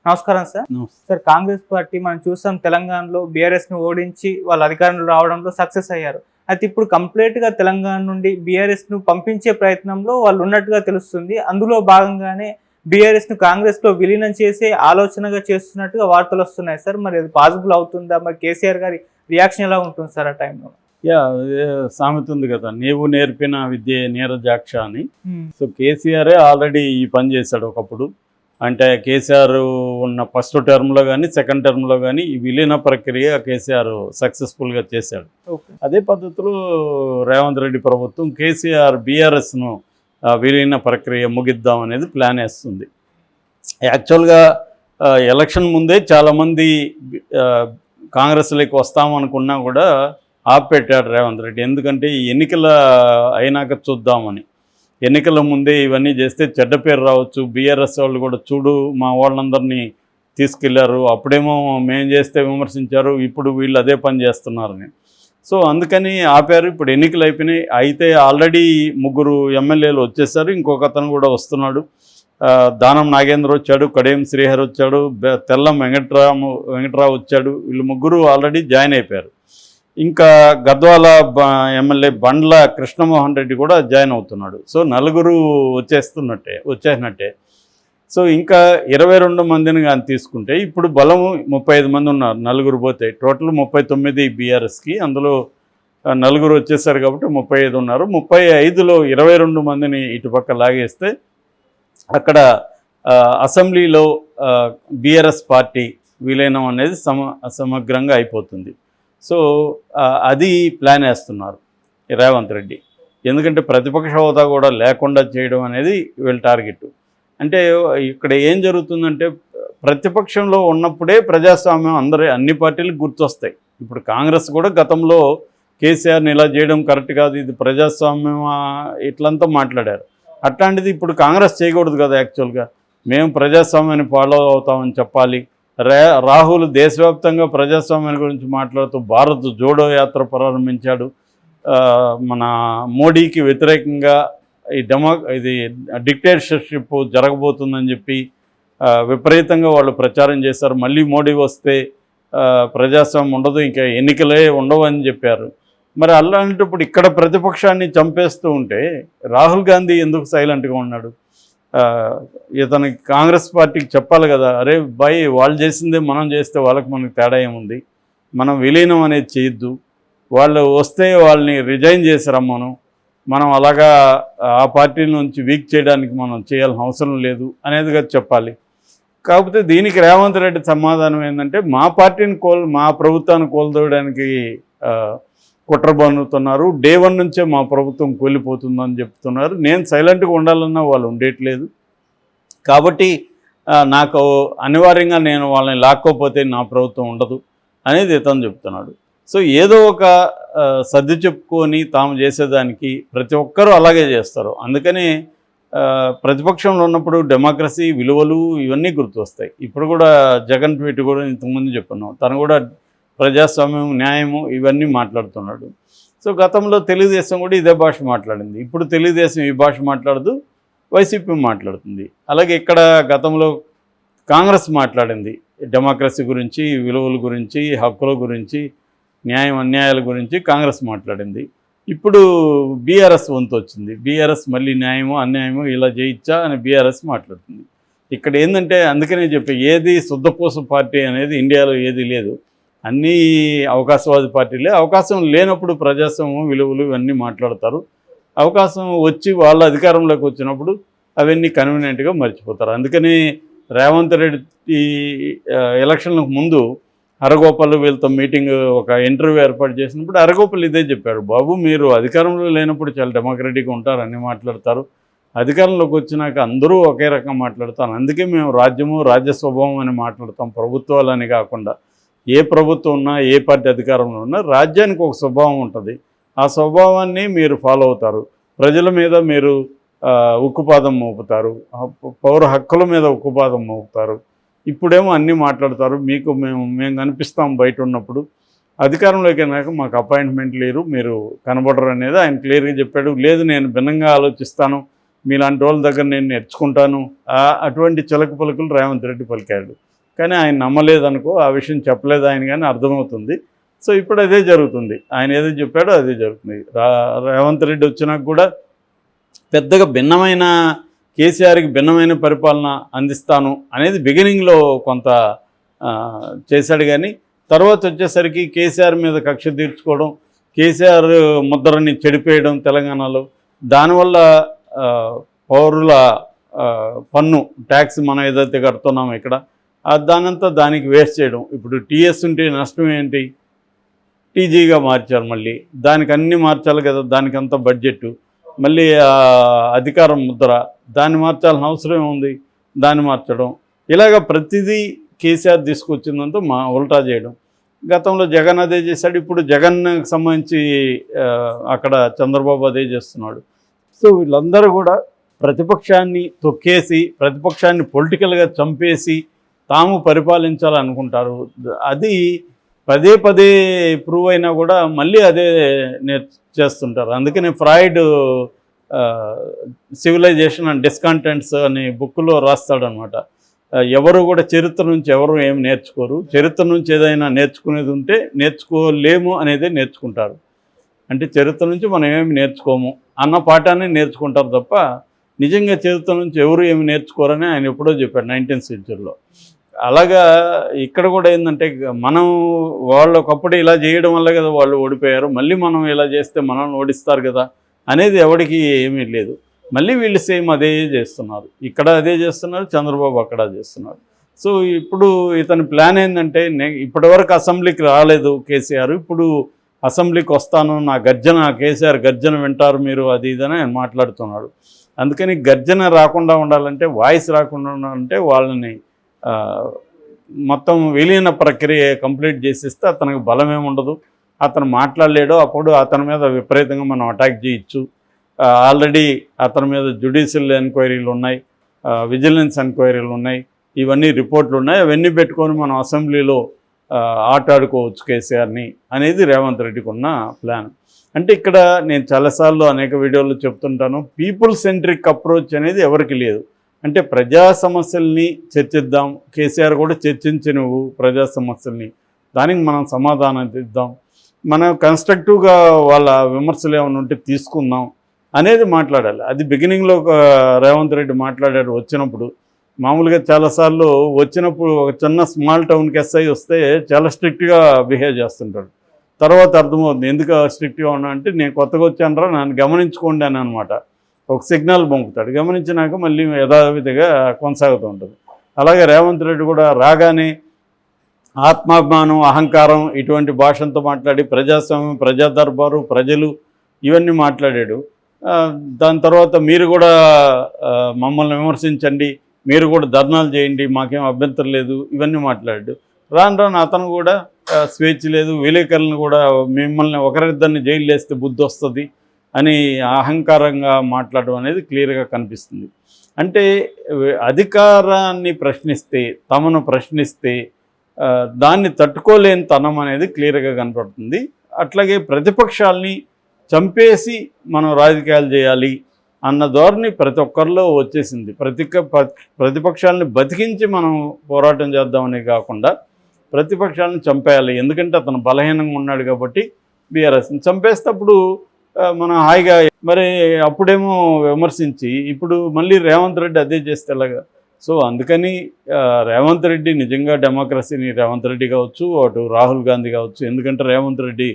నమస్కారం sir. Sir, Congress party మనం చూసాం తెలంగాణలో బీఆర్ఎస్ని ఓడించి వాళ్ళు అధికారంలో రావడంలో సక్సెస్ అయ్యారు. అయితే ఇప్పుడు కంప్లీట్గా తెలంగాణ నుండి బీఆర్ఎస్ను పంపించే ప్రయత్నంలో వాళ్ళు ఉన్నట్టుగా తెలుస్తుంది. అందులో భాగంగానే బీఆర్ఎస్ను కాంగ్రెస్లో విలీనం చేసే ఆలోచనగా చేస్తున్నట్టుగా వార్తలు వస్తున్నాయి సార్. మరి అది పాసిబుల్ అవుతుందా? మరి కేసీఆర్ గారి రియాక్షన్ ఎలా ఉంటుంది సార్ ఆ టైంలో? సామెత ఉంది కదా, నీవు నేర్పిన విద్య నీరజాక్ష అని. సో కేసీఆరే ఆల్రెడీ ఈ పని చేశాడు ఒకప్పుడు. అంటే కేసీఆర్ ఉన్న ఫస్ట్ టర్మ్లో కానీ సెకండ్ టర్మ్లో కానీ ఈ విలీన ప్రక్రియ కేసీఆర్ సక్సెస్ఫుల్గా చేశాడు. అదే పద్ధతిలో రేవంత్ రెడ్డి ప్రభుత్వం కేసీఆర్ బీఆర్ఎస్ను విలీన ప్రక్రియ ముగిద్దాం అనేది ప్లాన్ వేస్తుంది. యాక్చువల్గా ఎలక్షన్ ముందే చాలామంది కాంగ్రెస్లోకి వస్తామనుకున్నా కూడా ఆపెట్టాడు రేవంత్ రెడ్డి. ఎందుకంటే ఈ ఎన్నికల అయినాక చూద్దామని. ఎన్నికల ముందే ఇవన్నీ చేస్తే చెడ్డ పేరు రావచ్చు, బీఆర్ఎస్ వాళ్ళు కూడా చూడు మా వాళ్ళందరినీ తీసుకెళ్లారు, అప్పుడేమో మేము చేస్తే విమర్శించారు, ఇప్పుడు వీళ్ళు అదే పని చేస్తున్నారని. సో అందుకని ఆపారు. ఇప్పుడు ఎన్నికలు అయిపోయినాయి. అయితే ఆల్రెడీ 3 ఎమ్మెల్యేలు వచ్చేసారు, ఇంకొక అతను కూడా వస్తున్నాడు. దానం నాగేంద్ర వచ్చాడు, కడియం శ్రీహర్ వచ్చాడు, తెల్లం వెంకట్రావు వచ్చాడు. వీళ్ళు 3 ఆల్రెడీ జాయిన్ అయిపోయారు. ఇంకా గద్వాల ఎమ్మెల్యే బండ్ల కృష్ణమోహన్ రెడ్డి కూడా జాయిన్ అవుతున్నాడు. సో 4 వచ్చేసినట్టే. సో ఇంకా 22 మందిని కానీ తీసుకుంటే ఇప్పుడు బలము 35 మంది ఉన్నారు. 4 పోతే టోటల్ 39 బీఆర్ఎస్కి. అందులో 4 వచ్చేసారు కాబట్టి 35 ఉన్నారు. 35లో 22 మందిని ఇటుపక్క లాగేస్తే అక్కడ అసెంబ్లీలో బీఆర్ఎస్ పార్టీ విలీనం అనేది సమగ్రంగా అయిపోతుంది. సో అది ప్లాన్ వేస్తున్నారు రేవంత్ రెడ్డి. ఎందుకంటే ప్రతిపక్ష హోదా కూడా లేకుండా చేయడం అనేది వీళ్ళ టార్గెట్. అంటే ఇక్కడ ఏం జరుగుతుందంటే ప్రతిపక్షంలో ఉన్నప్పుడే ప్రజాస్వామ్యం అన్ని పార్టీలకు గుర్తొస్తాయి. ఇప్పుడు కాంగ్రెస్ కూడా గతంలో కేసీఆర్ని ఇలా చేయడం కరెక్ట్ కాదు, ఇది ప్రజాస్వామ్యం ఇట్లంతా మాట్లాడారు. అట్లాంటిది ఇప్పుడు కాంగ్రెస్ చేయకూడదు కదా. యాక్చువల్గా మేము ప్రజాస్వామ్యాన్ని ఫాలో అవుతామని చెప్పాలి. రాహుల్ దేశవ్యాప్తంగా ప్రజాస్వామ్యం గురించి మాట్లాడుతూ భారత్ జోడో యాత్ర ప్రారంభించాడు. మన మోడీకి వ్యతిరేకంగా ఇది డిక్టేటర్షిప్ జరగబోతుందని చెప్పి విపరీతంగా వాళ్ళు ప్రచారం చేశారు. మళ్ళీ మోడీ వస్తే ప్రజాస్వామ్యం ఉండదు, ఇంకా ఎన్నికలే ఉండవు అని చెప్పారు. మరి అలాంటప్పుడు ఇక్కడ ప్రతిపక్షాన్ని చంపేస్తూ ఉంటే రాహుల్ గాంధీ ఎందుకు సైలెంట్గా ఉన్నాడు? ఇతనికి కాంగ్రెస్ పార్టీకి చెప్పాలి కదా, అరే బాయ్ వాళ్ళు చేసిందే మనం చేస్తే మనకు తేడా ఏముంది, మనం విలీనం అనేది చేయొద్దు, వాళ్ళు వస్తే వాళ్ళని రిజైన్ చేసి రమ్మను, మనం అలాగా ఆ పార్టీ నుంచి వీక్ చేయడానికి మనం చేయాల్సిన అవసరం లేదు అనేదిగా చెప్పాలి. కాకపోతే దీనికి రేవంత్ రెడ్డి సమాధానం ఏంటంటే మా ప్రభుత్వాన్ని కోల్దోయడానికి కుట్ర బన్నుతున్నారు, డే 1 నుంచే మా ప్రభుత్వం కూలిపోతుందని చెప్తున్నారు, నేను సైలెంట్గా ఉండాలన్నా వాళ్ళు ఉండేట్లేదు, కాబట్టి నాకు అనివార్యంగా నేను వాళ్ళని లాక్కోపోతే నా ప్రభుత్వం ఉండదు అనేది ఇతను చెప్తున్నాడు. సో ఏదో ఒక సర్ది చెప్పుకొని తాము చేసేదానికి ప్రతి ఒక్కరూ అలాగే చేస్తారు. అందుకని ప్రతిపక్షంలో ఉన్నప్పుడు డెమోక్రసీ విలువలు ఇవన్నీ గుర్తొస్తాయి. ఇప్పుడు కూడా జగన్ ట్వీట్ కూడా ఇంతకుముందు చెప్పున్నాం, తను కూడా ప్రజాస్వామ్యం న్యాయము ఇవన్నీ మాట్లాడుతున్నాడు. సో గతంలో తెలుగుదేశం కూడా ఇదే భాష మాట్లాడింది. ఇప్పుడు తెలుగుదేశం ఈ భాష మాట్లాడుతూ వైసీపీ మాట్లాడుతుంది. అలాగే ఇక్కడ గతంలో కాంగ్రెస్ మాట్లాడింది డెమోక్రసీ గురించి, విలువల గురించి, హక్కుల గురించి, న్యాయం అన్యాయాల గురించి కాంగ్రెస్ మాట్లాడింది. ఇప్పుడు బీఆర్ఎస్ వంతు వచ్చింది. బీఆర్ఎస్ మళ్ళీ న్యాయము అన్యాయము ఇలా చేయించా అని బీఆర్ఎస్ మాట్లాడుతుంది. ఇక్కడ ఏంటంటే అందుకనే చెప్పి ఏది శుద్ధపూస పార్టీ అనేది ఇండియాలో ఏది లేదు, అన్నీ అవకాశవాది పార్టీలే. అవకాశం లేనప్పుడు ప్రజాస్వామ్యం విలువలు ఇవన్నీ మాట్లాడతారు. అవకాశం వచ్చి వాళ్ళ అధికారంలోకి వచ్చినప్పుడు అవన్నీ కన్వీనియంట్గా మర్చిపోతారు. అందుకని రేవంత్ రెడ్డి ఎలక్షన్లకు ముందు హరగోపాల్ వీళ్ళతో మీటింగ్ ఒక ఇంటర్వ్యూ ఏర్పాటు చేసినప్పుడు హరగోపాల్ ఇదే చెప్పాడు, బాబు మీరు అధికారంలో లేనప్పుడు చాలా డెమోక్రటిక్గా ఉంటారు, అన్నీ మాట్లాడతారు, అధికారంలోకి వచ్చినాక అందరూ ఒకే రకంగా మాట్లాడతారు, అందుకే మేము రాజ్య స్వభావం అని మాట్లాడతాం, ప్రభుత్వాలని కాకుండా. ఏ ప్రభుత్వం ఉన్నా ఏ పార్టీ అధికారంలో ఉన్నా రాజ్యానికి ఒక స్వభావం ఉంటుంది, ఆ స్వభావాన్ని మీరు ఫాలో అవుతారు, ప్రజల మీద మీరు ఉక్కుపాదం మోపుతారు, పౌర హక్కుల మీద ఉక్కుపాదం మోపుతారు. ఇప్పుడేమో అన్నీ మాట్లాడతారు, మీకు మేము కనిపిస్తాం బయట ఉన్నప్పుడు, అధికారంలోకి అయినాక మాకు అపాయింట్మెంట్ లేరు, మీరు కనబడరు అనేది ఆయన క్లియర్గా చెప్పాడు. లేదు నేను భిన్నంగా ఆలోచిస్తాను, మీలాంటి వాళ్ళ దగ్గర నేను నేర్చుకుంటాను, అటువంటి చిలక పలుకులు రేవంత్ రెడ్డి పలికాడు. కానీ ఆయన నమ్మలేదనుకో, ఆ విషయం చెప్పలేదు ఆయన కానీ అర్థమవుతుంది. సో ఇప్పుడు అదే జరుగుతుంది. ఆయన ఏదో చెప్పాడో అదే జరుగుతుంది. రేవంత్ రెడ్డి వచ్చినాక కూడా పెద్దగా భిన్నమైన, కేసీఆర్కి భిన్నమైన పరిపాలన అందిస్తాను అనేది బిగినింగ్లో కొంత చేశాడు. కానీ తర్వాత వచ్చేసరికి కేసీఆర్ మీద కక్ష తీర్చుకోవడం, కేసీఆర్ ముద్రని చెడిపేయడం తెలంగాణలో, దానివల్ల పౌరుల పన్ను ట్యాక్స్ మనం ఏదైతే కడుతున్నామో ఇక్కడ దానంతా దానికి వేస్ట్ చేయడం. ఇప్పుడు టీఎస్ ఉంటే నష్టం ఏంటి, టీజీగా మార్చారు, మళ్ళీ దానికి అన్నీ మార్చాలి కదా, దానికి అంత బడ్జెట్, మళ్ళీ అధికారం ముద్ర దాన్ని మార్చాల్సిన అవసరం ఉంది, దాన్ని మార్చడం, ఇలాగ ప్రతిదీ కేసీఆర్ తీసుకొచ్చిందంతా ఉల్టా చేయడం. గతంలో జగన్ అదే చేశాడు, ఇప్పుడు జగన్కి సంబంధించి అక్కడ చంద్రబాబు అదే చేస్తున్నాడు. సో వీళ్ళందరూ కూడా ప్రతిపక్షాన్ని తొక్కేసి, ప్రతిపక్షాన్ని పొలిటికల్గా చంపేసి తాము పరిపాలించాలనుకుంటారు. అది పదే పదే ప్రూవ్ అయినా కూడా మళ్ళీ అదే చేస్తుంటారు. అందుకని ఫ్రాయిడ్ సివిలైజేషన్ అండ్ డిస్కంటెంట్స్ అనే బుక్లో రాస్తాడనమాట. ఎవరు కూడా చరిత్ర నుంచి ఎవరు ఏం నేర్చుకోరు, చరిత్ర నుంచి ఏదైనా నేర్చుకునేది ఉంటే నేర్చుకోలేము అనేదే నేర్చుకుంటారు. అంటే చరిత్ర నుంచి మనం ఏమి నేర్చుకోము అన్న పాఠాన్ని నేర్చుకుంటారు తప్ప నిజంగా చరిత్ర నుంచి ఎవరు ఏమి నేర్చుకోరని ఆయన ఎప్పుడో చెప్పాడు 19th centuryలో. అలాగా ఇక్కడ కూడా ఏంటంటే మనం వాళ్ళు ఒకప్పుడు ఇలా చేయడం వల్ల కదా వాళ్ళు ఓడిపోయారు, మళ్ళీ మనం ఇలా చేస్తే మనల్ని ఓడిస్తారు కదా అనేది ఎవరికి ఏమీ లేదు. మళ్ళీ వీళ్ళు సేమ్ అదే చేస్తున్నారు, ఇక్కడ అదే చేస్తున్నారు, చంద్రబాబు అక్కడ చేస్తున్నారు. సో ఇప్పుడు ఇతని ప్లాన్ ఏంటంటే, ఇప్పటివరకు అసెంబ్లీకి రాలేదు కేసీఆర్, ఇప్పుడు అసెంబ్లీకి వస్తాను, నా గర్జన, కేసీఆర్ గర్జన వింటారు మీరు, అది ఇదని ఆయన మాట్లాడుతున్నాడు. అందుకని గర్జన రాకుండా ఉండాలంటే, వాయిస్ రాకుండా ఉండాలంటే వాళ్ళని మొత్తం విలీన ప్రక్రియ కంప్లీట్ చేసిస్తే అతనికి బలమేమి ఉండదు, అతను మాట్లాడలేడు, అప్పుడు అతని మీద విపరీతంగా మనం అటాక్ చేయొచ్చు. ఆల్రెడీ అతని మీద జ్యుడిషియల్ ఎంక్వైరీలు ఉన్నాయి, విజిలెన్స్ ఎంక్వైరీలు ఉన్నాయి, ఇవన్నీ రిపోర్ట్లు ఉన్నాయి, అవన్నీ పెట్టుకొని మనం అసెంబ్లీలో ఆటాడుకోవచ్చు కేసీఆర్ని అనేది రేవంత్ రెడ్డికి ఉన్న ప్లాన్. అంటే ఇక్కడ నేను చాలాసార్లు అనేక వీడియోల్లో చెప్తుంటాను, పీపుల్ సెంట్రిక్ అప్రోచ్ అనేది ఎవరికి లేదు. అంటే ప్రజా సమస్యల్ని చర్చిద్దాం, కేసీఆర్ కూడా చర్చించనివ్వు ప్రజా సమస్యల్ని, దానికి మనం సమాధానం ఇద్దాం, మనం కన్స్ట్రక్టివ్గా వాళ్ళ విమర్శలు ఏమైనా ఉంటే తీసుకుందాం అనేది మాట్లాడాలి. అది బిగినింగ్లో రేవంత్ రెడ్డి మాట్లాడాడు వచ్చినప్పుడు. మామూలుగా చాలాసార్లు వచ్చినప్పుడు ఒక చిన్న స్మాల్ టౌన్కి ఎస్ఐ వస్తే చాలా స్ట్రిక్ట్గా బిహేవ్ చేస్తుంటాడు. తర్వాత అర్థమవుతుంది ఎందుకు స్ట్రిక్ట్గా ఉన్నా అంటే, నేను కొత్తగా వచ్చానరా నన్ను గమనించుకోండి అని అనమాట. ఒక సిగ్నల్ పంపుతాడు, గమనించినాక మళ్ళీ యథావిధిగా కొనసాగుతూ ఉంటుంది. అలాగే రేవంత్ రెడ్డి కూడా రాగానే ఆత్మాభిమానం, అహంకారం ఇటువంటి భాషంతో మాట్లాడి ప్రజాస్వామ్యం, ప్రజా దర్బారు, ప్రజలు ఇవన్నీ మాట్లాడాడు. దాని తర్వాత మీరు కూడా మమ్మల్ని విమర్శించండి, మీరు కూడా ధర్నాలు చేయండి, మాకేం అభ్యంతరం లేదు, ఇవన్నీ మాట్లాడాడు. రాను రాను అతను కూడా స్వేచ్ఛ లేదు, విలేకరులను కూడా మిమ్మల్ని ఒకరిద్దరిని జైలు వేస్తే బుద్ధి వస్తుంది అని అహంకారంగా మాట్లాడడం అనేది క్లియర్గా కనిపిస్తుంది. అంటే అధికారాన్ని ప్రశ్నిస్తే, తమను ప్రశ్నిస్తే దాన్ని తట్టుకోలేని తనం అనేది క్లియర్గా కనపడుతుంది. అట్లాగే ప్రతిపక్షాలని చంపేసి మనం రాజకీయాలు చేయాలి అన్న ధోరణి ప్రతి ఒక్కరిలో వచ్చేసింది. ప్రతిపక్షాలని బతికించి మనం పోరాటం చేద్దామని కాకుండా ప్రతిపక్షాలను చంపేయాలి, ఎందుకంటే అతను బలహీనంగా ఉన్నాడు కాబట్టి బీఆర్ఎస్ని చంపేస్తప్పుడు మనం హాయిగా, మరి అప్పుడేమో విమర్శించి ఇప్పుడు మళ్ళీ రేవంత్ రెడ్డి అదే చేస్తే ఎలాగా? సో అందుకని రేవంత్ రెడ్డి నిజంగా డెమోక్రసీని, రేవంత్ రెడ్డి కావచ్చు, అటు రాహుల్ గాంధీ కావచ్చు, ఎందుకంటే రేవంత్ రెడ్డి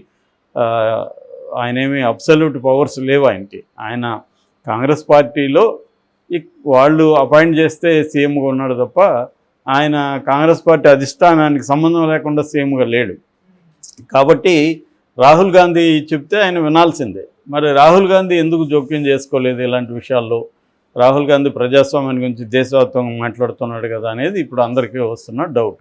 ఆయనేమి అబ్సల్యూట్ పవర్స్ లేవు ఆయనకి. ఆయన కాంగ్రెస్ పార్టీలో వాళ్ళు అపాయింట్ చేస్తే సీఎంగా ఉన్నాడు తప్ప ఆయన కాంగ్రెస్ పార్టీ అధిష్టానానికి సంబంధం లేకుండా సీఎంగా లేడు. కాబట్టి రాహుల్ గాంధీ చెప్తే ఆయన వినాల్సిందే. మరి రాహుల్ గాంధీ ఎందుకు జోక్యం చేసుకోలేదు ఇలాంటి విషయాల్లో? రాహుల్ గాంధీ ప్రజాస్వామ్యం గురించి దేశవ్యాప్తంగా మాట్లాడుతున్నాడు కదా అనేది ఇప్పుడు అందరికీ వస్తున్న డౌట్.